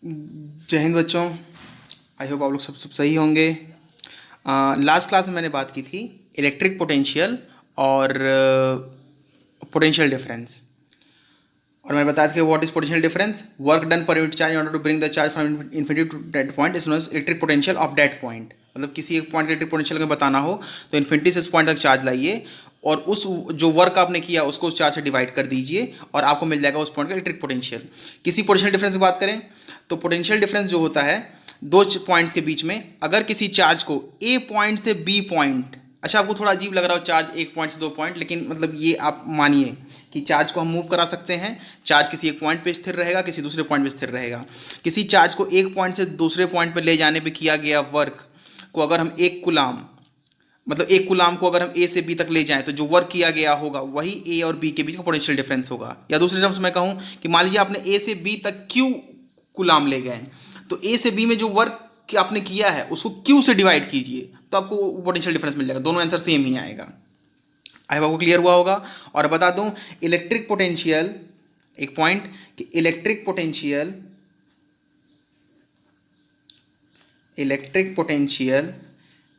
जय हिंद बच्चों। I hope आप लोग सब सही होंगे। लास्ट क्लास में मैंने बात की थी इलेक्ट्रिक पोटेंशियल और पोटेंशियल डिफरेंस, और मैं बताया था कि what is potential difference, work done per unit charge in order to bring the charge from infinity to that point is known as electric potential of that point. मतलब किसी एक point electric potential में बताना हो तो infinity से इस point तक चार्ज लाइए और उस जो वर्क आपने किया उसको उस चार्ज से डिवाइड कर दीजिए और आपको मिल जाएगा उस पॉइंट का इलेक्ट्रिक पोटेंशियल। किसी पोटेंशियल डिफरेंस की बात करें तो पोटेंशियल डिफरेंस जो होता है दो पॉइंट्स के बीच में, अगर किसी चार्ज को ए पॉइंट से बी पॉइंट, अच्छा आपको थोड़ा अजीब लग रहा हो चार्ज एक पॉइंट से दो पॉइंट, लेकिन मतलब ये आप मानिए कि चार्ज को हम मूव करा सकते हैं। चार्ज किसी एक पॉइंट पे स्थिर रहेगा, किसी दूसरे पॉइंट पे स्थिर रहेगा। किसी चार्ज को एक पॉइंट से दूसरे पॉइंट पे ले जाने पे किया गया वर्क को अगर हम एक कुलाम, मतलब एक कुलाम को अगर हम ए से बी तक ले जाएं तो जो वर्क किया गया होगा वही ए और बी के बीच का पोटेंशियल डिफरेंस होगा। या दूसरे टर्म्स में कहूँ कि मान लीजिए आपने ए से बी तक क्यू कुलाम ले गए, तो ए से बी में जो वर्क आपने किया है उसको क्यू से डिवाइड कीजिए तो आपको पोटेंशियल डिफरेंस मिल जाएगा। दोनों आंसर सेम ही आएगा। आई होप आपको क्लियर हुआ होगा। और बता दूं इलेक्ट्रिक पोटेंशियल, एक पॉइंट कि electric potential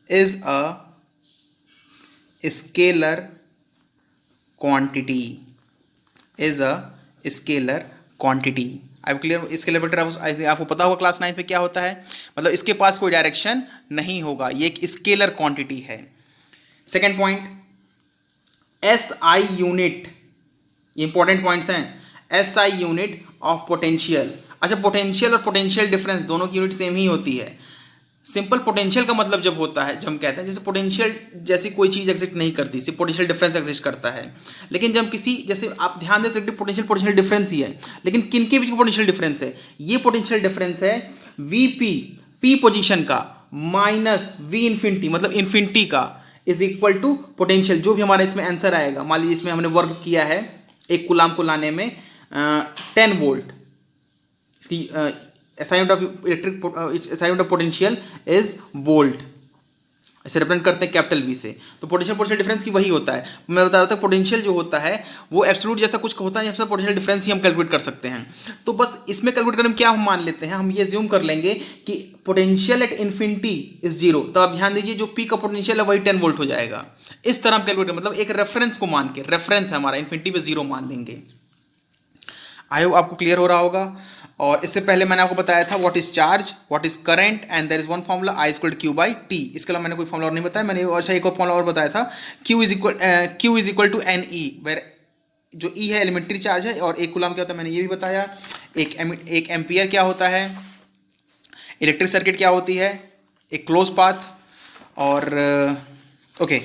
is a scalar quantity, आप क्लियर। स्केलर वेक्टर आपको पता होगा क्लास 9 में क्या होता है, मतलब इसके पास कोई डायरेक्शन नहीं होगा, ये एक स्केलर क्वांटिटी है। Second point S I unit, important points हैं। S I unit of potential, अच्छा पोटेंशियल और पोटेंशियल डिफरेंस दोनों की यूनिट सेम ही होती है। सिंपल पोटेंशियल का मतलब जब होता है, जब हम कहते हैं जैसे पोटेंशियल जैसी कोई चीज़ एग्जिस्ट नहीं करती, सिर्फ पोटेंशियल डिफरेंस एग्जिस्ट करता है। लेकिन जब किसी, जैसे आप ध्यान देते हैं पोटेंशियल डिफरेंस ही है, लेकिन किन के बीच का पोटेंशियल डिफरेंस है? ये पोटेंशियल डिफरेंस है वी पी पोजीशन का माइनस वी इन्फिनिटी, मतलब इन्फिनिटी का, इज इक्वल टू पोटेंशियल। जो भी हमारा इसमें आंसर आएगा, मान लीजिए इसमें हमने वर्क किया है एक कुलाम को लाने में 10 वोल्ट, इसकी SI unit of potential is volt, इसे रिप्रेजेंट करते हैं कैपिटल V से। तो पोटेंशियल डिफरेंस की वही होता है। मैं बता रहा था पोटेंशियल जो होता है वो एब्सोल्यूट जैसा कुछ होता है, जैसा पोटेंशियल डिफरेंस ही हम कैलकुलेट कर सकते हैं। तो बस इसमें कैलकुलेट करने में क्या हम मान लेते हैं, हम ये ज्यूम कर लेंगे कि potential at infinity is zero. तो आप ध्यान दीजिए जो P का पोटेंशियल है वही 10 वोल्ट हो जाएगा। इस तरह हम कैलकुलेट, मतलब एक रेफरेंस को मान के, रेफरेंस है हमारा, इन्फिनिटी पे जीरो मान लेंगे। आई होप आपको क्लियर हो रहा होगा। और इससे पहले मैंने आपको बताया था what is charge, what is current, and there is one formula I equal to Q by T. इसके अलावा मैंने कोई फॉर्मूला और नहीं बताया। मैंने और एक और फॉर्मूला और बताया था, Q is equal to N E, where जो E है एलिमेंट्री चार्ज है और एक कूलम क्या होता है मैंने ये भी बताया। एक एम्पियर क्या होता है, इलेक्ट्रिक सर्किट क्या होती है, एक क्लोज पाथ। और okay,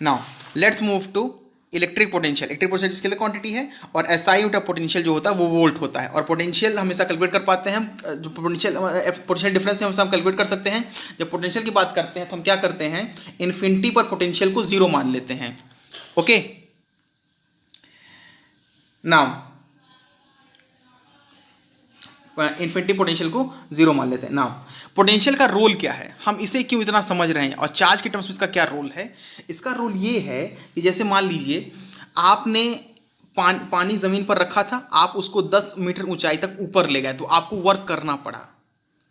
now let's move to electric potential scalar quantity है, और SI यूनिट ऑफ पोटेंशियल जो होता है वो वोल्ट होता है। और पोटेंशियल हमेशा कैलकुलेट कर पाते हैं हम, जो पोटेंशियल डिफरेंस है हमेशा हम कैलकुलेट कर सकते हैं। जब पोटेंशियल की बात करते हैं तो हम क्या करते हैं, इन्फिनिटी पर पोटेंशियल को जीरो मान लेते हैं। ओके, नाउ इन्फिनिटी पोटेंशियल को जीरो मान लेते हैं। नाउ पोटेंशियल का रोल क्या है, हम इसे क्यों इतना समझ रहे हैं, और चार्ज के टर्म्स में इसका क्या रोल है? इसका रोल ये है कि जैसे मान लीजिए आपने पानी ज़मीन पर रखा था, आप उसको 10 मीटर ऊंचाई तक ऊपर ले गए तो आपको वर्क करना पड़ा,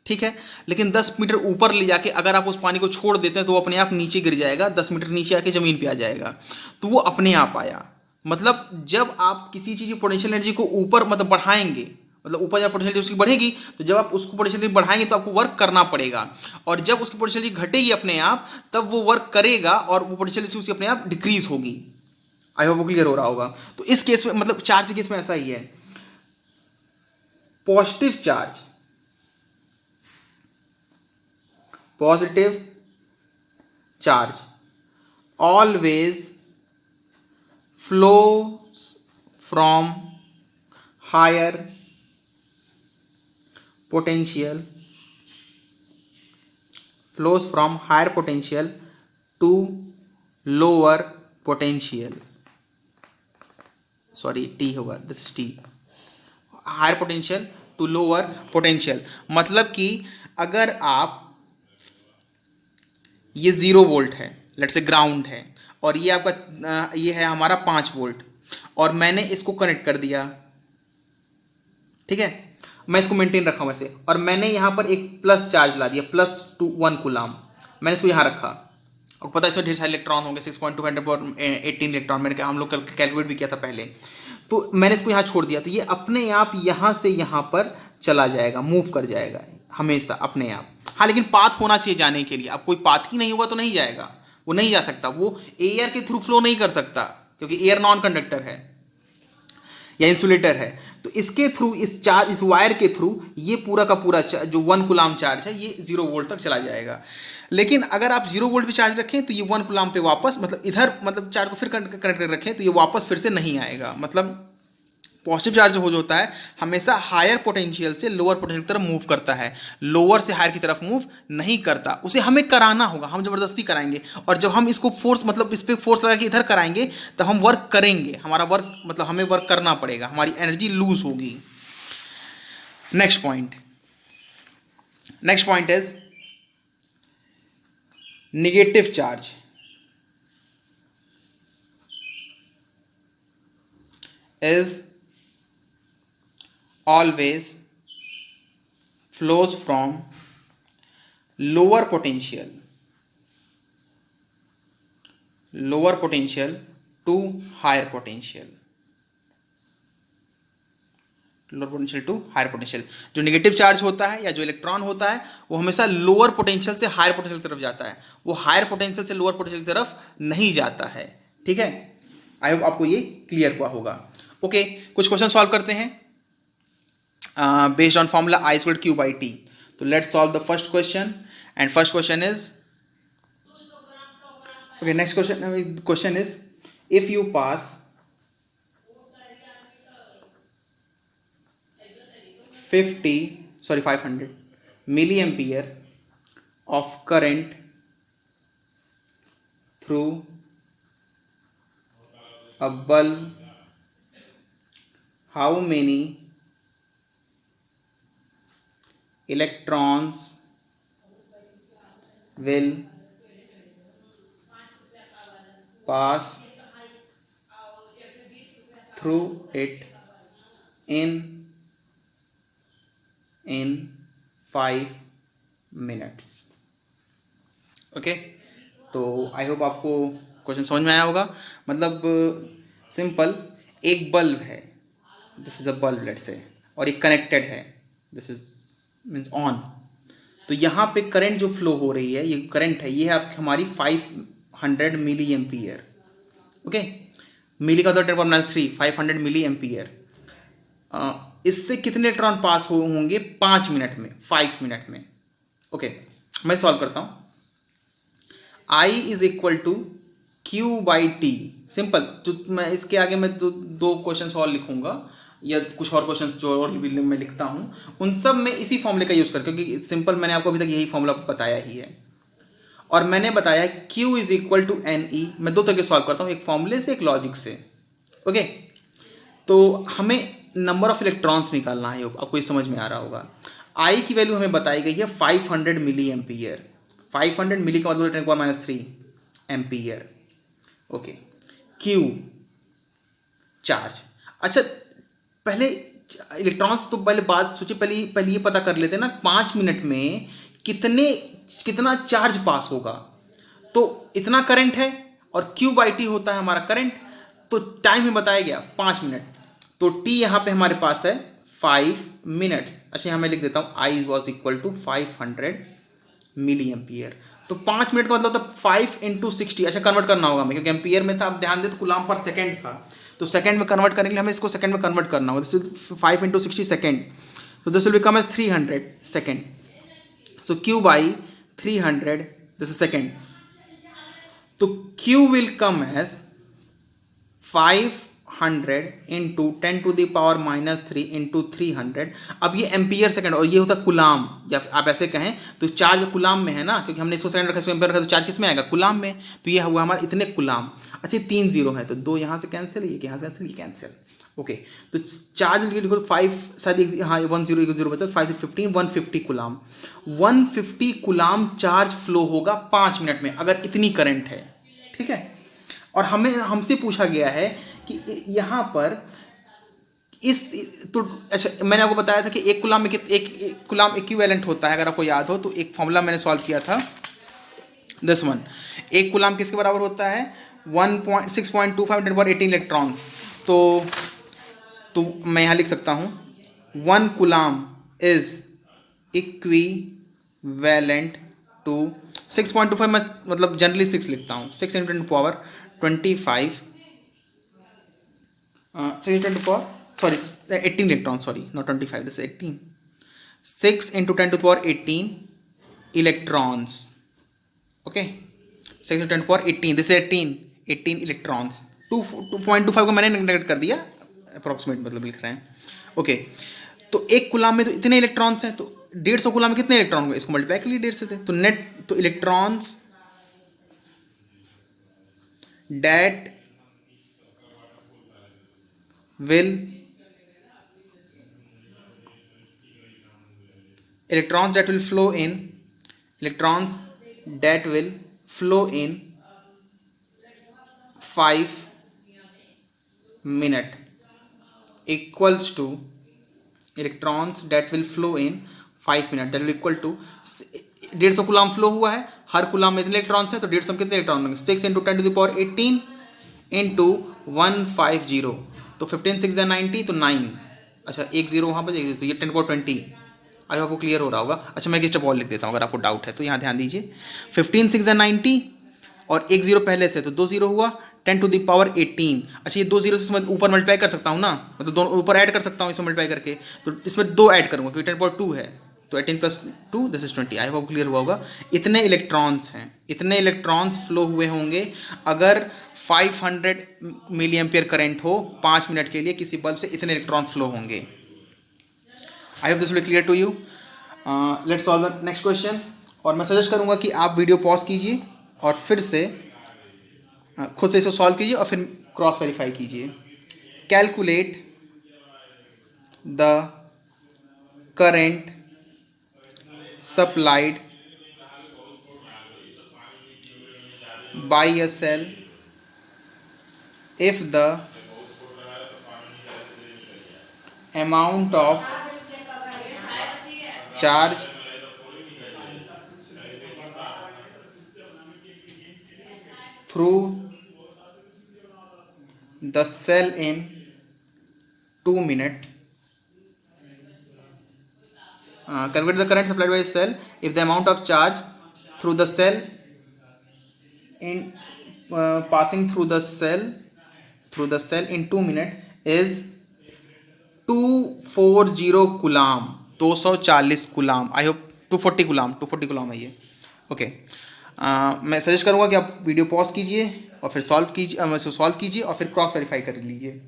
ठीक है। लेकिन 10 मीटर ऊपर ले जाके अगर आप उस पानी को छोड़ देते हैं तो वो अपने आप नीचे गिर जाएगा, 10 मीटर नीचे आके ज़मीन पर आ जाएगा। तो वो अपने आप आया। मतलब जब आप किसी चीज़ की पोटेंशियल एनर्जी को ऊपर मतलब बढ़ाएंगे, मतलब ऊपर जब पोटेंशियल उसकी बढ़ेगी, तो जब आप उसको पोटेंशियल बढ़ाएंगे तो आपको वर्क करना पड़ेगा। और जब उसकी पोटेंशियल घटेगी अपने आप, तब वो वर्क करेगा और वो पोटेंशियल उसकी अपने आप डिक्रीज होगी। आई होप वो क्लियर हो रहा होगा। तो इस केस में, मतलब चार्ज के केस में ऐसा ही है। Positive charge always flow from higher potential flows from higher potential to lower potential, sorry T होगा, this is T, higher potential to lower potential। मतलब कि अगर आप, ये 0 वोल्ट है, लेट्स से ग्राउंड है, और ये आपका ये है हमारा 5 वोल्ट, और मैंने इसको कनेक्ट कर दिया, ठीक है। मैं इसको मेंटेन रखा हूँ ऐसे, और मैंने यहाँ पर एक प्लस चार्ज ला दिया, +1 कूलाम, मैंने इसको यहाँ रखा, और पता है इसमें ढेर सारे इलेक्ट्रॉन होंगे, 6.2 इलेक्ट्रॉन, मैंने हम लोग कैलकुलेट भी किया था पहले। तो मैंने इसको यहाँ छोड़ दिया, तो ये अपने आप यहाँ से यहाँ पर चला जाएगा, मूव कर जाएगा हमेशा अपने आप। हाँ, लेकिन पाथ होना चाहिए जाने के लिए। अब कोई पाथ ही नहीं होगा तो नहीं जाएगा, वो नहीं जा सकता, वो एयर के थ्रू फ्लो नहीं कर सकता, क्योंकि एयर नॉन कंडक्टर है या इंसुलेटर है। तो इसके थ्रू, इस वायर के थ्रू ये पूरा का पूरा जो 1 कूलाम चार्ज है ये 0 वोल्ट तक चला जाएगा। लेकिन अगर आप 0 वोल्ट पे चार्ज रखें तो ये 1 कूलाम पे वापस, मतलब इधर, मतलब चार्ज को फिर कनेक्ट कर रखें तो ये वापस फिर से नहीं आएगा। मतलब पॉजिटिव चार्ज जो होता है हमेशा हायर पोटेंशियल से लोअर पोटेंशियल की तरफ मूव करता है, लोअर से हायर की तरफ मूव नहीं करता। उसे हमें कराना होगा, हम ज़बरदस्ती कराएंगे, और जब हम इसको फोर्स, मतलब इस पर फोर्स लगा के इधर कराएंगे तब हम वर्क करेंगे, हमारा वर्क, मतलब हमें वर्क करना पड़ेगा, हमारी एनर्जी लूज होगी। Next point is negative charge is always flows from lower potential to higher potential, lower potential to higher potential. जो नेगेटिव चार्ज होता है या जो इलेक्ट्रॉन होता है वो हमेशा लोअर पोटेंशियल से हायर पोटेंशियल की तरफ जाता है, वो हायर पोटेंशियल से लोअर पोटेंशियल की तरफ नहीं जाता है। ठीक है, आई होप आपको ये क्लियर हुआ होगा। ओके, कुछ क्वेश्चन सॉल्व करते हैं बेस्ड ऑन फॉर्मूला I/Q/T। तो let's solve the first question, and first question is, okay, next question is, if you pass 500 milliampere of current through a bulb, how many electrons will pass through it in 5 minutes? Okay, तो आई hope आपको question समझ में आया होगा। मतलब simple, एक bulb है, this is a bulb let's say, और एक कनेक्टेड है, दिस इज मीन्स ऑन। तो यहाँ पे करंट जो फ्लो हो रही है, ये करंट है, ये है आपकी हमारी 500 मिली एम्पियर। ओके, मिली का तो 10⁻³ 500 मिली एम्पियर। इससे कितने इलेक्ट्रॉन पास होंगे 5 मिनट में, 5 मिनट में। ओके, मैं सॉल्व करता हूँ। I = Q/T। सिंपल, तो मैं इसके आगे मैं दो क्वेश्चन और लिखूंगा, या कुछ और क्वेश्चन जो और भी मैं लिखता हूँ, उन सब में इसी फॉर्मूले का यूज़ कर, क्योंकि सिंपल मैंने आपको अभी तक यही फॉर्मूला बताया ही है। और मैंने बताया Q = NE। मैं दो तरीके सॉल्व करता हूँ, एक फॉर्मूले से, एक लॉजिक से। ओके, तो हमें नंबर ऑफ इलेक्ट्रॉन्स निकालना है, आपको ये समझ में आ रहा होगा। I की वैल्यू हमें बताई गई है 500 मिली एम्पियर। 500 मिली का मतलब 10⁻³ एम्पियर। Okay, Q charge. अच्छा, पहले इलेक्ट्रॉन्स, तो पहले बात सोचिए, पहले ये पता कर लेते हैं ना 5 मिनट में कितना चार्ज पास होगा। तो इतना करंट है और Q/T होता है हमारा करंट, तो टाइम में बताया गया 5 मिनट, तो T यहाँ पे हमारे पास है 5 मिनट्स। अच्छा, यहाँ मैं लिख देता हूँ I = 500 मिली एम्पियर। तो 5 मिनट का मतलब तो 5 × 60। अच्छा, कन्वर्ट करना होगा हमें, क्योंकि एम्पियर में था, आप ध्यान दें तो कूलाम पर सेकंड था, तो सेकंड में कन्वर्ट करने के लिए हमें इसको सेकंड में कन्वर्ट करना होगा। दिस 5 × 60 सेकंड, तो this will become as 300 second. So Q/300, this is second, तो Q विल कम एज 500 × 10⁻³ × 300। अब ये एम्पियर सेकंड, और ये होता कुलाम, या आप ऐसे कहें तो चार्ज कुलाम में है ना, क्योंकि हमने इसको सेकंड रखा, इसको एम्पियर रखा, तो चार्ज किस में आएगा, कुलाम में। तो ये हुआ हमारा इतने कुलाम। अच्छा, 3 0 है, तो 2 यहाँ से कैंसिल, ये यहाँ से कैंसिल, ये कैंसिल। ओके, तो चार्ज लिखो 5, शायद हाँ 1 0 1 0 बचा, 5 से 15 150 कुलाम। 150 कुलाम चार्ज फ्लो होगा 5 मिनट में, अगर इतनी करंट है। ठीक है, और हमसे पूछा गया है कि यहाँ पर इस तो अच्छा, मैंने आपको बताया था कि एक कूलाम में एक कूलाम इक्विवेलेंट होता है, अगर आपको याद हो तो एक फॉर्मूला मैंने सॉल्व किया था, दिस वन। एक कूलाम किसके बराबर होता है? 1.6.25 × 1018 इलेक्ट्रॉन्स। तो मैं यहाँ लिख सकता हूँ 1 कूलाम इज इक्विवेलेंट टू 6.25, मैं मतलब जनरली 6 लिखता हूँ, 6 × 10⁻25 sorry 18 electrons, sorry not 25, this is 18, 6 × 10⁻18 electrons, okay, 6 × 10⁻18, this is 18 electrons, 2.25 को मैंने नेगलेक्ट कर दिया, अप्रॉक्सीमेट मतलब लिख रहे हैं, ओके। तो एक कूलाम में तो इतने इलेक्ट्रॉन्स हैं, तो 150 कूलाम में कितने इलेक्ट्रॉन हुए, इसको मल्टीप्लाई कर लिए 150 से, तो नेट तो electrons that will flow in electrons that will flow in 5 minute equals to electrons that will flow in 5 minute, that will equal to 150 coulomb flow हुआ है, हर कूलाम में इतने इलेक्ट्रॉन्स हैं, तो 150 में कितने इलेक्ट्रॉन होंगे, 6 × 10⁻18 इंटू 150, तो 15 6 90, तो 9, अच्छा एक जीरो वहाँ पर, एक जीरो, तो ये 10⁻20। आई होप आपको क्लियर हो रहा होगा। अच्छा मैं एक स्टेप और लिख देता हूँ अगर आपको डाउट है तो, यहाँ ध्यान दीजिए, 15 6 90 और एक जीरो पहले से, तो 2 जीरो हुआ, 10⁻18। अच्छा ये 2 जीरो से मैं ऊपर मल्टीप्लाई कर सकता हूँ ना, मतलब दोनों ऊपर ऐड कर सकता हूँ इसमें मल्टीप्लाई करके, तो इसमें 2 ऐड करूँगा क्योंकि 10.2 है, तो 18 + 2 this is 20। I hope clear हुआ होगा। इतने इलेक्ट्रॉन्स हैं, इतने इलेक्ट्रॉन्स फ्लो हुए होंगे अगर 500 मिली एम्पियर करंट हो 5 मिनट के लिए, किसी बल्ब से इतने इलेक्ट्रॉन फ्लो होंगे। I hope this will clear to you. Let's solve the next question. और मैं सजेस्ट करूंगा कि आप वीडियो पॉज कीजिए और फिर से खुद से इसे सॉल्व कीजिए और फिर क्रॉस वेरीफाई कीजिए। Calculate the current supplied by a cell if the amount of charge through the cell in 2 minutes. Calculate the current supplied by a cell if the amount of charge through the cell in passing through the cell in 2 minutes is 240 coulomb, 240 coulomb. I hope 240 coulomb है ये, okay. मैं suggest करूँगा कि आप video pause कीजिए और फिर solve कीजिए और फिर क्रॉस वेरीफाई कर लीजिए,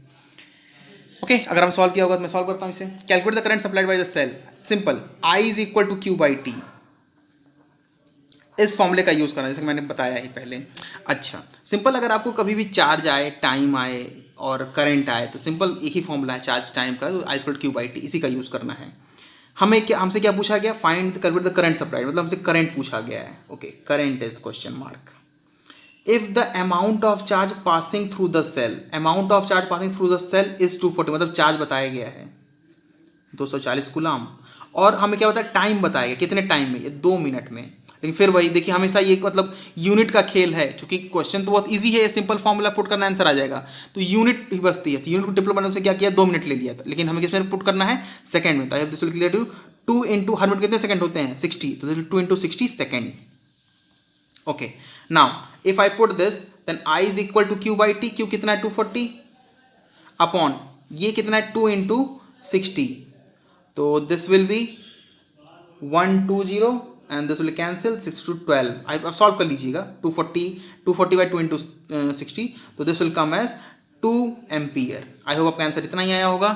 ओके। अगर हम सॉल्व किया होगा तो मैं सॉल्व करता हूँ इसे। Calculate the current supplied by the cell, simple, I is equal to Q/T, इस फॉर्मूले का यूज़ करना, जैसे मैंने बताया ही पहले। अच्छा सिंपल, अगर आपको कभी भी चार्ज आए, टाइम आए और करंट आए, तो सिंपल एक ही फॉर्मूला है चार्ज टाइम का, तो I = Q/T, इसी का यूज़ करना है। हमसे क्या पूछा गया, find calculate the current supplied, मतलब हमसे करंट पूछा गया है, okay. Current is question mark. If the amount of charge passing through the cell, amount of charge passing through the cell is 240, मतलब चार्ज बताया गया है 240 कूलाम, और हमें क्या बताया, टाइम बताया गया, कितने टाइम में, ये 2 मिनट में। लेकिन फिर वही देखिए, हमेशा ये मतलब यूनिट का खेल है, क्योंकि क्वेश्चन तो बहुत इजी है, सिंपल फॉर्मूला पुट करना आंसर आ जाएगा, तो यूनिट ही बसती है, तो यूनिट को डिप्लो बनाने से क्या किया, 2 मिनट ले लिया था, लेकिन हमें किसमें पुट करना है, सेकंड में। तो this will clear to 2 into, हर मिनट कितने सेकंड होते हैं, 60, तो 2 into 60 second, okay. Now if I put this, then I is equal to Q/T, Q कितना है 240 अपॉन ये कितना है 2 इंटू 60, तो this will B 120 and this will cancel, 6 to 12। आप सॉल्व कर लीजिएगा, 240 बाई 2 इंटू 60, तो this will come as 2 ampere. I hope आपका आंसर इतना ही आया होगा,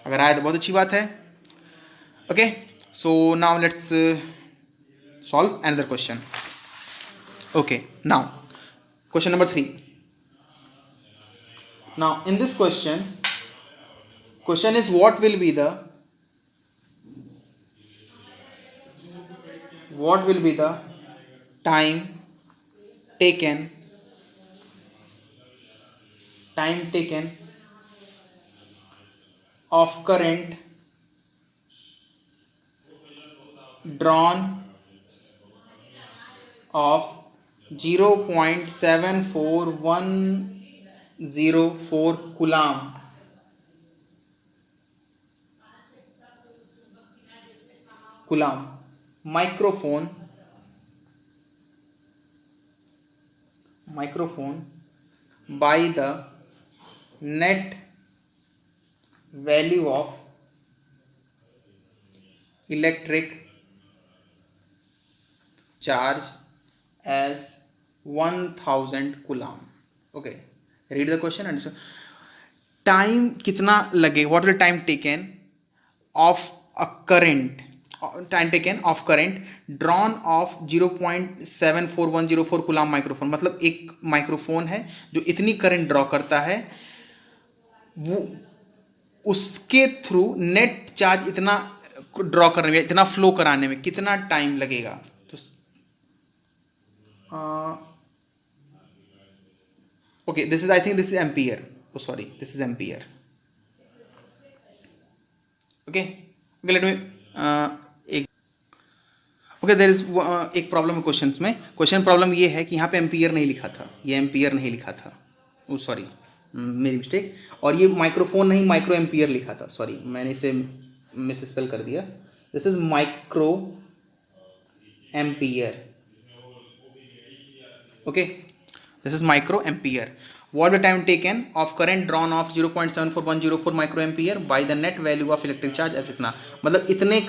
अगर आया तो बहुत अच्छी बात है, okay. So now let's solve another question, okay. Now question number 3। Now in this question is what will be the time taken of current drawn of 0.74104 coulomb. Coulomb. Microphone by the net value of electric charge as 1000 coulomb. Okay, read the question and time कितना लगे, what will time taken of a current, time taken of current drawn of 0.74104 coulomb microphone. मतलब एक microphone है जो इतनी current draw करता है, वो उसके थ्रू नेट चार्ज इतना ड्रॉ करने में, इतना फ्लो कराने में कितना टाइम लगेगा. तो okay, this is, I think this is ampere. Sorry, this is ampere. Okay, let me okay, there is एक प्रॉब्लम है क्वेश्चंस में. क्वेश्चन प्रॉब्लम ये है कि यहाँ पे एम्पियर नहीं लिखा था, ये एम्पियर नहीं लिखा था. ओ सॉरी, मेरी मिस्टेक. और ये माइक्रोफोन नहीं, माइक्रो एम्पियर लिखा था. सॉरी, मैंने इसे मिस स्पेल कर दिया. This is micro ampere. Okay, this is micro ampere. What the time taken of current drawn of 0.74104 microampere by the net value of electric charge as इतना. मतलब इतने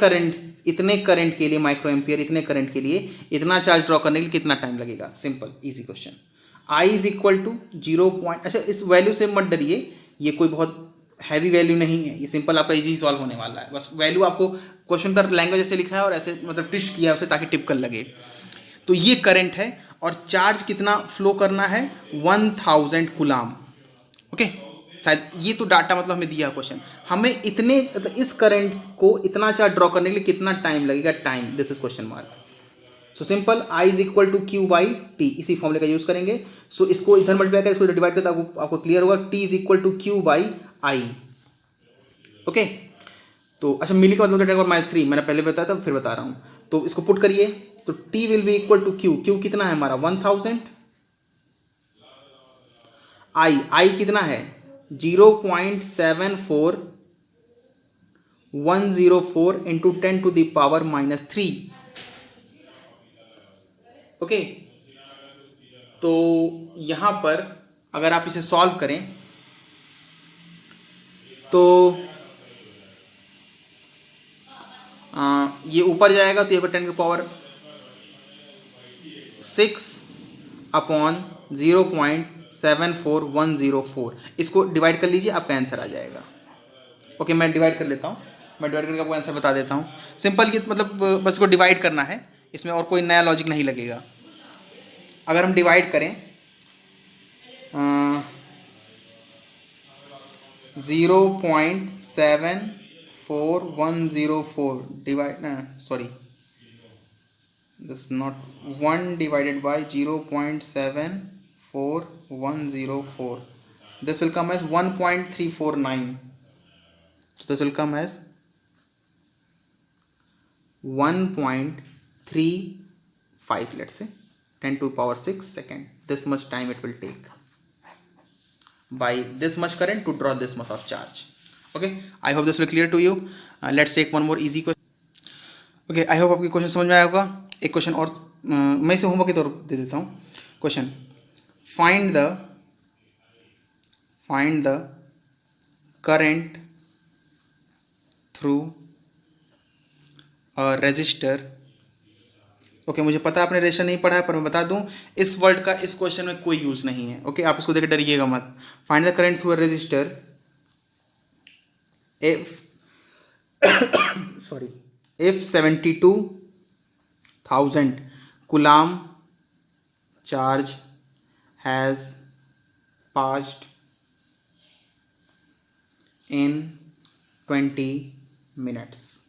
current के लिए माइक्रो एम्पियर, इतने current के लिए इतना चार्ज ड्रॉ करने के लिए कितना टाइम लगेगा. Simple easy question. I is equal to 0. अच्छा, इस वैल्यू से मत डरिए, ये कोई बहुत हैवी वैल्यू नहीं है, ये सिंपल आपका इजी सॉल्व होने वाला है. बस वैल्यू आपको क्वेश्चन पर लैंग्वेज ऐसे लिखा है और ऐसे मतलब ट्विस्ट किया है उसे ताकि टिपिकल लगे. तो ये करंट है और चार्ज कितना फ्लो करना है, 1000 कूलम. ओके, शायद ये तो डाटा मतलब हमें दिया क्वेश्चन. हमें इतने इस करंट को इतना चार्ज ड्रॉ करने के लिए कितना टाइम लगेगा, time. This is question mark. So simple, I is equal to Q by T. इसी फॉर्मूले का यूज करेंगे. सो इसको इधर मल्टीप्लाई करें, इसको डिवाइड करते आपको क्लियर होगा. T is equal to Q by I. Okay, तो अच्छा, मिली का मतलब -3 मैंने पहले बताया था, फिर बता रहा हूँ. तो इसको पुट करिए, तो T will be equal to Q. Q कितना है हमारा 1000. I कितना है 0.74104 into 10 to the power -3. Okay, तो यहां पर अगर आप इसे सॉल्व करें तो ये ऊपर जाएगा, तो ये 10 की पावर 6 अपॉन 0.74104. इसको डिवाइड कर लीजिए, आपका आंसर आ जाएगा. ओके, मैं डिवाइड कर लेता हूँ. मैं डिवाइड करके आपको आंसर बता देता हूँ. सिंपल, ये मतलब बस इसको डिवाइड करना है, इसमें और कोई नया लॉजिक नहीं लगेगा. अगर हम डिवाइड करें 0.74104 divide, sorry, this is not 1 divided by 0.74104. This will come as 1.349. So this will come as 1.35, let's say 10 to the power 6 second. This much time it will take by this much current to draw this much of charge. Okay, I hope this will clear to you. Let's take one more easy question. Okay, I hope आपकी question समझ में आया होगा. एक question और मैं इसे homework के तौर पर दे देता हूँ. Question, find the current through a resistor. Okay, मुझे पता है आपने रेजिस्टर नहीं पढ़ा है, पर मैं बता दूं इस वर्ड का इस क्वेश्चन में कोई यूज़ नहीं है. ओके, आप इसको देख डरिएगा मत. Find the current through a resistor if 72,000 coulomb charge has passed in 20 minutes.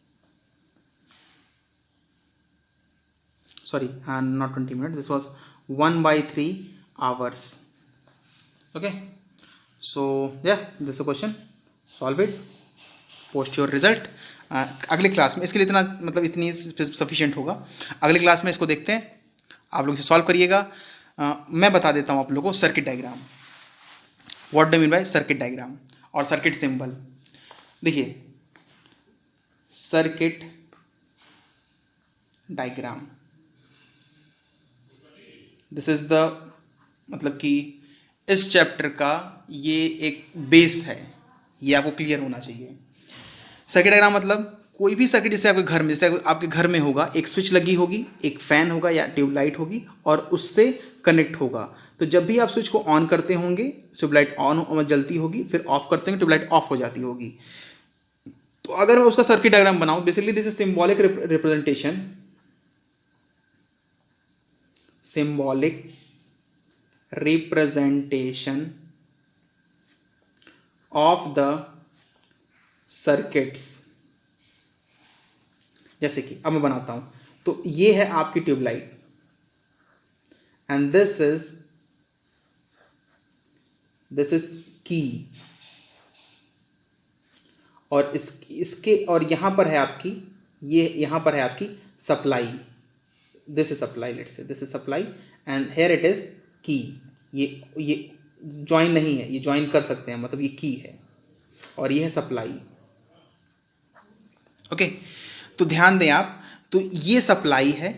Sorry, not 20 minutes. This was 1/3 hours. Okay, so yeah, this is a question. Solve it. Post your result अगले class में। इसके लिए इतना मतलब इतनी sufficient होगा। अगले class में इसको देखते हैं, आप लोग इसे सॉल्व करिएगा। मैं बता देता हूँ आप लोगों को circuit diagram, what do mean by circuit diagram और सर्किट सिंबल। देखिए circuit diagram, this is the मतलब कि इस चैप्टर का ये एक बेस है, ये आपको क्लियर होना चाहिए। सर्किट डायग्राम मतलब कोई भी सर्किट जैसे आपके घर में, जैसे आपके घर में होगा, एक स्विच लगी होगी, एक फैन होगा या ट्यूबलाइट होगी और उससे कनेक्ट होगा। तो जब भी आप स्विच को ऑन करते होंगे ट्यूबलाइट ऑन जलती होगी, फिर ऑफ करते होंगे ट्यूबलाइट ऑफ हो जाती होगी। तो अगर मैं उसका सर्किट डायग्राम बनाऊं, basically this is symbolic representation, symbolic representation of the circuits। जैसे कि अब मैं बनाता हूं, तो ये है आपकी ट्यूबलाइट एंड दिस इज की, और इसके और यहां पर है आपकी, ये यहां पर है आपकी supply, this is supply, let's say this is supply and here it is key. ये ज्वाइन नहीं है, ये ज्वाइन कर सकते हैं, मतलब ये की है और ये है सप्लाई। ओके तो ध्यान दें आप, तो ये सप्लाई है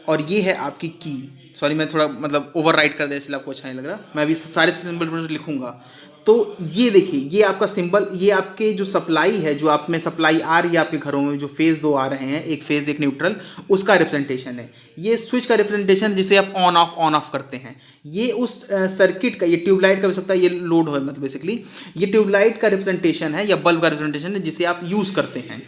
और ये है आपकी की। सॉरी मैं थोड़ा मतलब ओवरराइट कर दिया इसलिए आपको अच्छा नहीं लग रहा, मैं अभी सारे सिंबल लिखूंगा। तो ये देखिए, ये आपका सिंबल, ये आपके जो सप्लाई है, जो आप में सप्लाई आ रही है आपके घरों में, जो फेज दो आ रहे हैं, एक फेज एक न्यूट्रल, उसका रिप्रेजेंटेशन है। ये स्विच का रिप्रेजेंटेशन जिसे आप ऑन ऑफ करते हैं। ये उस सर्किट का, ये ट्यूबलाइट का भी सकता है, ये लोड है मतलब बेसिकली ये ट्यूबलाइट का रिप्रेजेंटेशन है या बल्ब का रिप्रेजेंटेशन है जिसे आप यूज करते हैं।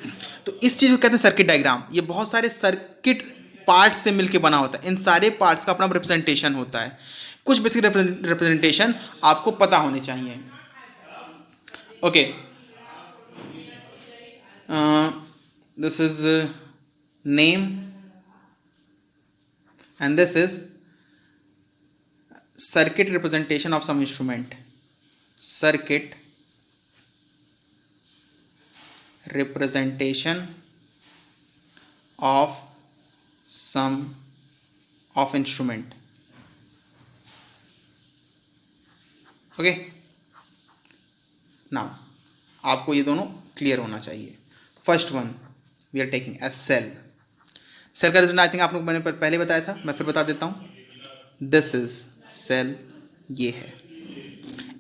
तो इस चीज को कहते हैं सर्किट डायग्राम। ये बहुत सारे सर्किट पार्ट्स से मिलकर बना होता है, इन सारे पार्ट्स का अपना रिप्रेजेंटेशन होता है। कुछ बेसिक रिप्रेजेंटेशन आपको पता होने चाहिए। Okay this is name and this is circuit representation of some instrument, circuit representation of some of instrument. Okay now आपको ये दोनों क्लियर होना चाहिए। First one we are taking as cell. Cell का रिजल्ट आई थिंक आप लोग मैंने पहले बताया था, मैं फिर बता देता हूँ। दिस इज सेल, ये है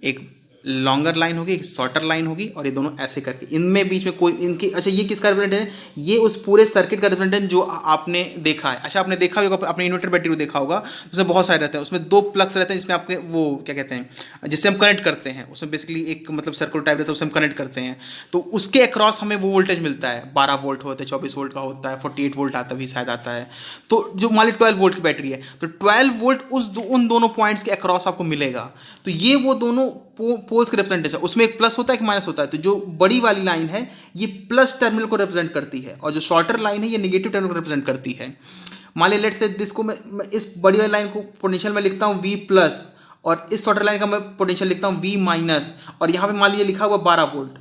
एक लॉन्गर लाइन होगी, एक शॉर्टर लाइन होगी और ये दोनों ऐसे करके, इनमें बीच में कोई इनकी, अच्छा ये किसका रिप्रेजेंटेशन है? ये उस पूरे सर्किट का रिप्रेजेंटेशन जो आपने देखा है। अच्छा आपने देखा होगा, अपने इन्वर्टर बैटरी को देखा होगा, उसमें बहुत सारे रहते हैं, उसमें दो प्लग्स रहते हैं जिसमें आपके वो क्या कहते हैं, जिससे हम कनेक्ट करते हैं। उसमें बेसिकली एक मतलब सर्कल टाइप रहता है, उससे हम कनेक्ट करते हैं। तो उसके अक्रॉस हमें वो वोल्टेज मिलता है, 12 वोल्ट होता है, 24 वोल्ट का होता है, 48 वोल्ट आता भी शायद आता है। तो जो मान ली 12 वोल्ट की बैटरी है, तो 12 वोल्ट उन दोनों पॉइंट्स के अक्रॉस आपको मिलेगा। तो ये वो दोनों पोल्स के रिप्रेजेंटेशन, उसमें एक प्लस होता है, एक माइनस होता है। तो जो बड़ी वाली लाइन है ये प्लस टर्मिनल को रिप्रेजेंट करती है और जो शॉर्टर लाइन है ये नेगेटिव टर्मिनल को रिप्रेजेंट करती है। मान लीजिए लेट्स से दिस को मैं इस बड़ी वाली लाइन को पोटेंशियल में लिखता हूँ V प्लस और इस शॉर्टर लाइन का मैं पोटेंशियल लिखता हूँ V माइनस, और यहाँ पे मान लीजिए लिखा हुआ 12 वोल्ट।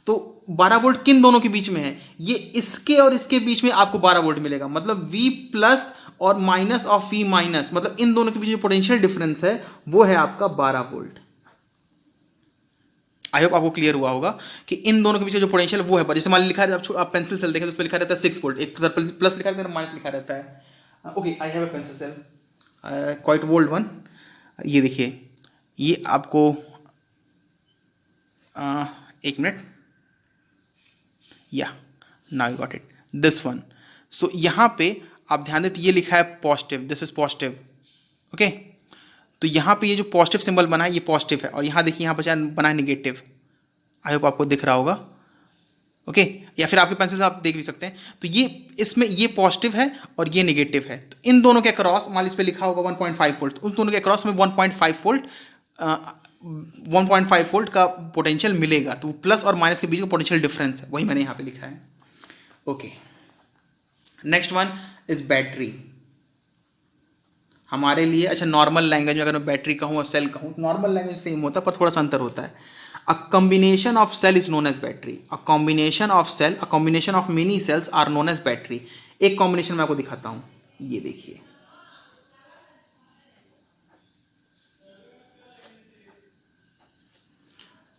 तो 12 वोल्ट किन दोनों के बीच में है? ये इसके और इसके बीच में आपको 12 वोल्ट मिलेगा, मतलब V प्लस और माइनस ऑफ V माइनस, मतलब इन दोनों के बीच में पोटेंशियल डिफरेंस है वो है आपका 12 वोल्ट। आई होप आपको क्लियर हुआ होगा कि इन दोनों के पीछे जो पोटेंशियल वो है, पर जैसे मान लिखा है, आप पेंसिल सेल देखें तो उस पर लिखा रहता है 6 वोल्ट, एक प्लस लिखा रहता है, माइनस लिखा रहता है। Okay I have a pencil cell quite old one. ये देखिए, ये आपको एक मिनट, या now you got it, this one. So यहाँ पे आप ध्यान दें, ये लिखा है positive, this is positive. Okay तो यहाँ पे ये जो पॉजिटिव सिंबल बना है ये पॉजिटिव है, और यहाँ देखिए यहाँ पर बना है निगेटिव। आई होप आपको दिख रहा होगा। ओके या फिर आपके पेंसिल से आप देख भी सकते हैं। तो ये इसमें ये पॉजिटिव है और ये निगेटिव है। तो इन दोनों के क्रॉस मान लीजिए इस पे लिखा होगा 1.5 वोल्ट, उन दोनों के क्रॉस में 1.5 वोल्ट 1.5 वोल्ट का पोटेंशियल मिलेगा। तो प्लस और माइनस के बीच का पोटेंशियल डिफरेंस है, वही मैंने यहाँ पे लिखा है। Okay next one is battery. हमारे लिए अच्छा नॉर्मल लैंग्वेज में अगर मैं बैटरी कहूँ और सेल कहूँ, नॉर्मल लैंग्वेज सेम होता है पर थोड़ा सा अंतर होता है। A combination of cell is known as battery. A combination of cell, a combination of many cells are known as battery. एक कॉम्बिनेशन मैं आपको दिखाता हूं, ये देखिए,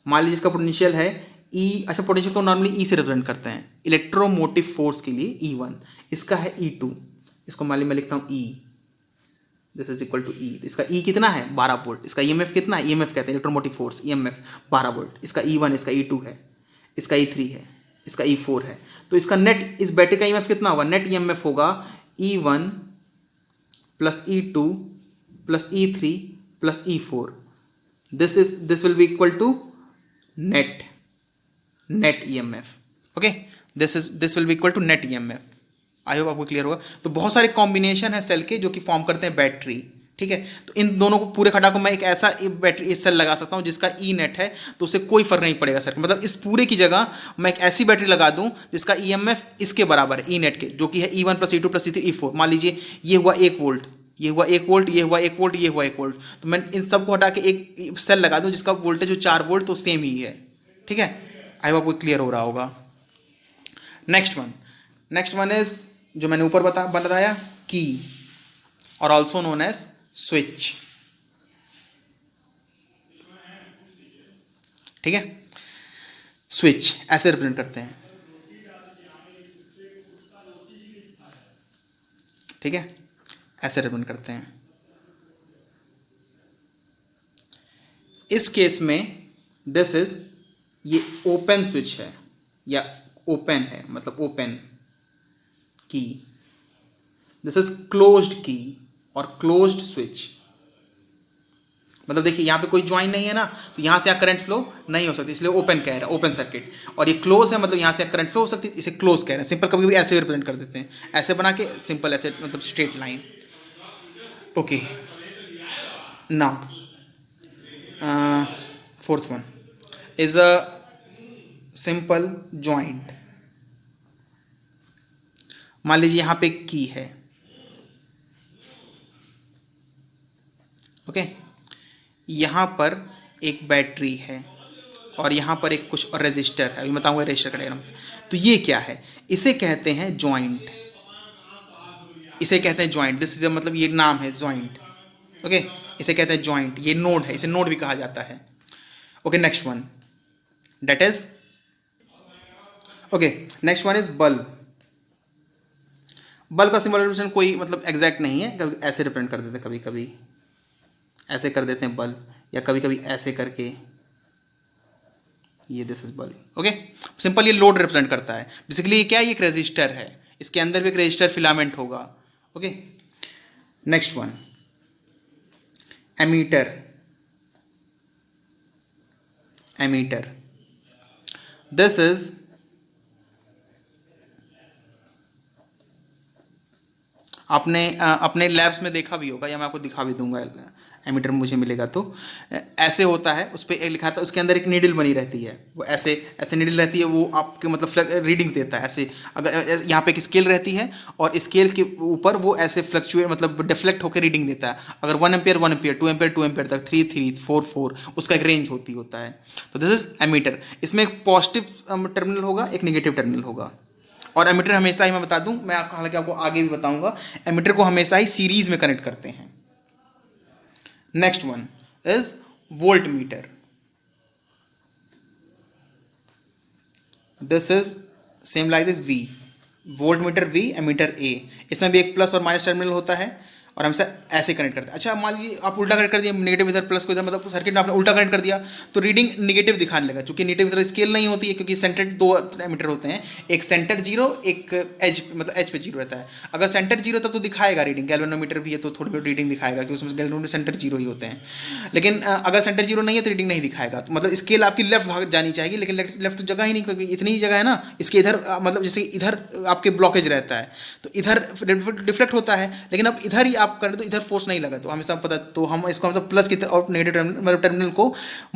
मान लीजिए इसका पोटेंशियल है E। अच्छा, पोटेंशियल को नॉर्मली E से रिप्रेजेंट करते हैं इलेक्ट्रोमोटिव फोर्स के लिए E1, इसका है E2, इसको मान लीजिए मैं लिखता हूं E, this is equal to E। इसका E कितना है 12 वोल्ट, इसका EMF कितना है, EMF कहते हैं इलेक्ट्रोमोटिव फोर्स, EMF 12 वोल्ट, इसका E1, इसका E2 है, इसका E3 है, इसका E4 है। तो इसका नेट, इस बैटरी का EMF कितना होगा, नेट EMF होगा E1 plus E2 plus E3 plus E4, this will be equal to net EMF। Okay, this will be equal to net EMF। I hope आपको क्लियर होगा। तो बहुत सारे कॉम्बिनेशन है सेल के जो कि फॉर्म करते हैं बैटरी, ठीक है। तो इन दोनों को पूरे खटा को मैं एक ऐसा बैटरी सेल लगा सकता हूं जिसका ई नेट है, तो उससे कोई फर्क नहीं पड़ेगा सर। मतलब इस पूरे की जगह मैं एक ऐसी बैटरी लगा दूं जिसका ईएमएफ इसके बराबर है ई नेट के, जो कि है E1 plus E2 plus E3 E4। मान लीजिए ये हुआ 1 वोल्ट, ये हुआ 1 वोल्ट, ये हुआ 1 वोल्ट, ये हुआ 1 वोल्ट, तो मैं इन सबको हटा के एक सेल लगा दूं जिसका वोल्टेज 4 वोल्ट, तो सेम ही है, ठीक है। आई होप आपको क्लियर हो रहा होगा। नेक्स्ट वन इज जो मैंने ऊपर बताया, की और ऑल्सो नोन एज स्विच, ठीक है। स्विच ऐसे रिप्रेजेंट करते हैं, ठीक है, ऐसे रिप्रेजेंट करते हैं। इस केस में दिस इज, ये ओपन स्विच है या ओपन है, मतलब ओपन की, दिस इज क्लोज्ड की और क्लोज्ड स्विच। मतलब देखिए यहाँ पे कोई ज्वाइन नहीं है ना, तो यहाँ से करंट फ्लो नहीं हो सकती, इसलिए ओपन कह रहा है, ओपन सर्किट। और ये क्लोज है, मतलब यहाँ से करंट फ्लो हो सकती है, इसे क्लोज कह रहे हैं। सिंपल कभी भी ऐसे रिप्रेजेंट कर देते हैं, ऐसे बना के सिंपल ऐसे, मतलब straight line. Okay, now fourth one is a simple joint. मान लीजिए यहाँ पे की है, ओके, यहाँ पर एक बैटरी है और यहाँ पर एक कुछ और रजिस्टर है, अभी बताऊंगा रजिस्टर का डायग्राम। तो ये क्या है, इसे कहते हैं ज्वाइंट, इसे कहते हैं ज्वाइंट। दिस इज मतलब ये नाम है ज्वाइंट, ओके, इसे कहते हैं ज्वाइंट। ये नोड है, इसे नोड भी कहा जाता है। Okay, next one that is, okay, next one is bulb. Bulb का सिंबल रिप्रेजेंटेशन कोई मतलब एग्जैक्ट नहीं है, कभी ऐसे रिप्रेजेंट कर देते हैं, कभी कभी ऐसे कर देते हैं बल्ब, या कभी कभी ऐसे करके, ये this is bulb. Okay, simple ये लोड रिप्रेजेंट करता है। बेसिकली ये क्या है, ये एक रेजिस्टर है, इसके अंदर भी एक रेजिस्टर फिलामेंट होगा। Okay, next one ammeter. Ammeter, this is आपने अपने लैब्स में देखा भी होगा, या मैं आपको दिखा भी दूंगा, एमीटर मुझे मिलेगा तो ऐसे होता है, उस पर एक लिखा था, उसके अंदर एक नीडल बनी रहती है, वो ऐसे ऐसे नीडल रहती है, वो आपके मतलब रीडिंग्स देता है ऐसे। अगर यहाँ पे एक स्केल रहती है और स्केल के ऊपर वो ऐसे फ्लक्चुएट मतलब डिफ्लेक्ट होकर रीडिंग देता है। अगर 1 एम्पियर 1 एम्पियर, 2 एम्पियर 2 एम्पियर तक, 3 3 4 4, उसका एक रेंज होता है। तो दिस इज एमीटर। इसमें एक पॉजिटिव टर्मिनल होगा, एक निगेटिव टर्मिनल होगा। और एमीटर हमेशा ही, मैं बता दूं, मैं हालांकि आपको आगे भी बताऊंगा, एमीटर को हमेशा ही सीरीज में कनेक्ट करते हैं। Next one is voltmeter. This is same like this V, voltmeter V, ammeter A। इसमें भी एक प्लस और माइनस टर्मिनल होता है और हमसे ऐसे कनेक्ट करते हैं। अच्छा, मान लीजिए आप उल्टा कनेक्ट कर दिया, नेगेटिव इधर प्लस को इधर, मतलब सर्किट में आपने उल्टा कनेक्ट कर दिया, तो रीडिंग नेगेटिव दिखाने लगा, क्योंकि नेगेटिव इधर स्केल नहीं होती है, क्योंकि सेंटर 2 एमीटर होते हैं, एक सेंटर 0, एक एज मतलब एज पे 0 रहता है। अगर सेंटर 0 तब तो दिखाएगा रीडिंग, गैल्वेनोमीटर भी है तो थोड़ी बहुत रीडिंग दिखाएगा, क्योंकि उसमें गैल्वेनोमीटर सेंटर 0 ही होते हैं। लेकिन अगर सेंटर 0 नहीं है तो रीडिंग नहीं दिखाएगा। तो मतलब स्केल आपकी लेफ्ट भाग जानी चाहिए, लेकिन लेफ्ट तो जगह ही नहीं, क्योंकि इतनी ही जगह है ना, इसके इधर मतलब जैसे इधर आपके ब्लॉकेज रहता है, तो इधर डिफ्लेक्ट होता है, लेकिन अब इधर ही आप करें तो इधर फोर्स नहीं लगा, तो हमेशा पता, तो हम इसको हम सब प्लस की और नेगेटिव टर्मिनल को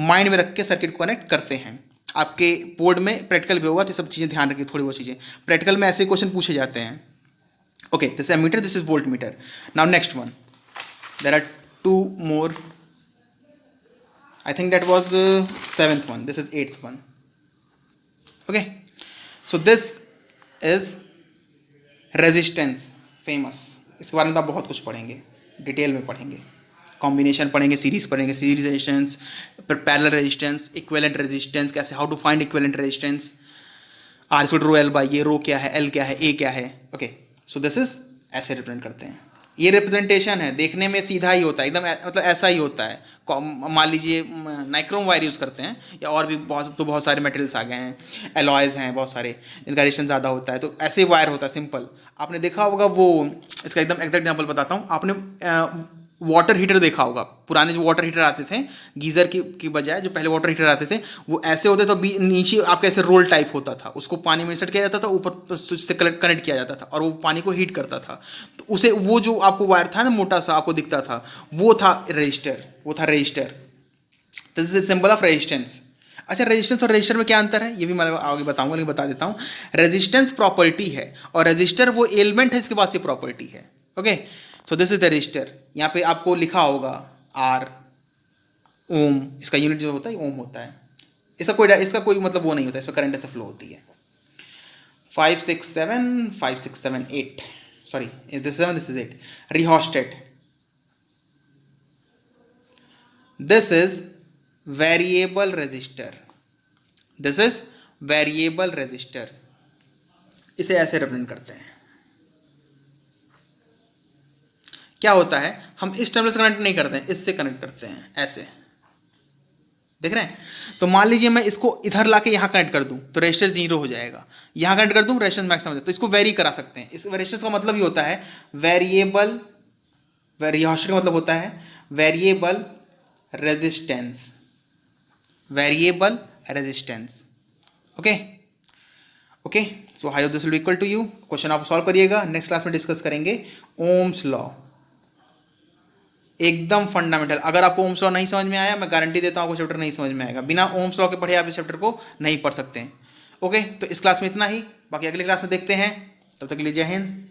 माइंड में रख के सर्किट को कनेक्ट करते हैं। आपके बोर्ड में प्रैक्टिकल भी होगा, तो सब चीज़ें ध्यान रखिए, थोड़ी बहुत चीज़ें प्रैक्टिकल में ऐसे क्वेश्चन पूछे जाते हैं। Okay, this is meter, this is voltmeter. Now next one, there are 2 more I think that was 7th one, this is 8th one. Okay, so this is resistance famous. इसके बारे में तो आप बहुत कुछ पढ़ेंगे, डिटेल में पढ़ेंगे, कॉम्बिनेशन पढ़ेंगे, सीरीज पढ़ेंगे, सीरीज रेजिस्टेंस, फिर पैरेलल रेजिस्टेंस, इक्विवेलेंट रेजिस्टेंस, कैसे how to find equivalent resistance, R equal to rho L by, ये रो क्या है, एल क्या है, ए क्या है. ओके, सो दिस इज ऐसे रिप्रेजेंट करते हैं. ये रिप्रेजेंटेशन है, देखने में सीधा ही होता है एकदम, मतलब ऐसा ही होता है. मान लीजिए नाइक्रोम वायर यूज़ करते हैं, या और भी बहुत सारे मटेरियल्स आ गए हैं, एलॉयज़ हैं बहुत सारे जिनका रेजिस्टेंस ज़्यादा होता है, तो ऐसे वायर होता है सिंपल. आपने देखा होगा वो, इसका एकदम एग्जैक्ट एग्जांपल बताता हूँ. आपने वाटर हीटर देखा होगा, पुराने जो वाटर हीटर आते थे गीज़र की बजाय, जो पहले वाटर हीटर आते थे वो ऐसे होते, तो नीचे आपका ऐसे रोल टाइप होता था, उसको पानी में इंसर्ट किया जाता था, ऊपर स्विच से कनेक्ट किया जाता था और वो पानी को हीट करता था. तो उसे वो जो आपको वायर था ना मोटा सा आपको दिखता था, वो था रजिस्टर, वो था register. This is symbol of resistance. अच्छा, रेजिस्टेंस और रजिस्टर में क्या अंतर है ये भी मैं आगे बताऊंगा, लेकिन बता देता हूँ. रेजिस्टेंस प्रॉपर्टी है और रजिस्टर वो एलिमेंट है इसके पास ये प्रॉपर्टी है. Okay, so this is the register. यहाँ पे आपको लिखा होगा आर, ओम, इसका यूनिट जो होता है ओम होता है. इसका कोई मतलब वो नहीं होता, इसमें करंट ऐसे फ्लो होती है. 5 6 7 5 6 7 8, sorry this is 7, this is 8. Rheostat, this is variable resistor, this is variable resistor. इसे ऐसे रिप्रेजेंट करते हैं. क्या होता है, हम इस टर्मिनल से कनेक्ट नहीं करते हैं, इससे कनेक्ट करते हैं ऐसे, देख रहे हैं. तो मान लीजिए मैं इसको इधर लाके यहाँ कनेक्ट कर दूं तो रेजिस्टेंस 0 हो जाएगा, यहाँ कनेक्ट कर दूं रेजिस्टेंस मैक्सिमम हो जाएगा. तो इसको वेरी करा सकते हैं. इस रेजिस्टेंस का मतलब ये होता है वेरिएबल, रिहोस्टेट का मतलब होता है variable resistance, variable resistance. Okay okay, so I hope this will be equal to you. Question आप सॉल्व करिएगा, नेक्स्ट क्लास में डिस्कस करेंगे ओम्स लॉ, एकदम फंडामेंटल. अगर आपको ओम्स लॉ नहीं समझ में आया, मैं गारंटी देता हूँ आपको चैप्टर नहीं समझ में आएगा. बिना ओम्स लॉ के पढ़े आप इस चैप्टर को नहीं पढ़ सकते हैं. ओके, तो इस क्लास में इतना ही, बाकी अगली क्लास में देखते हैं. तब तक के लिए जय हिंद.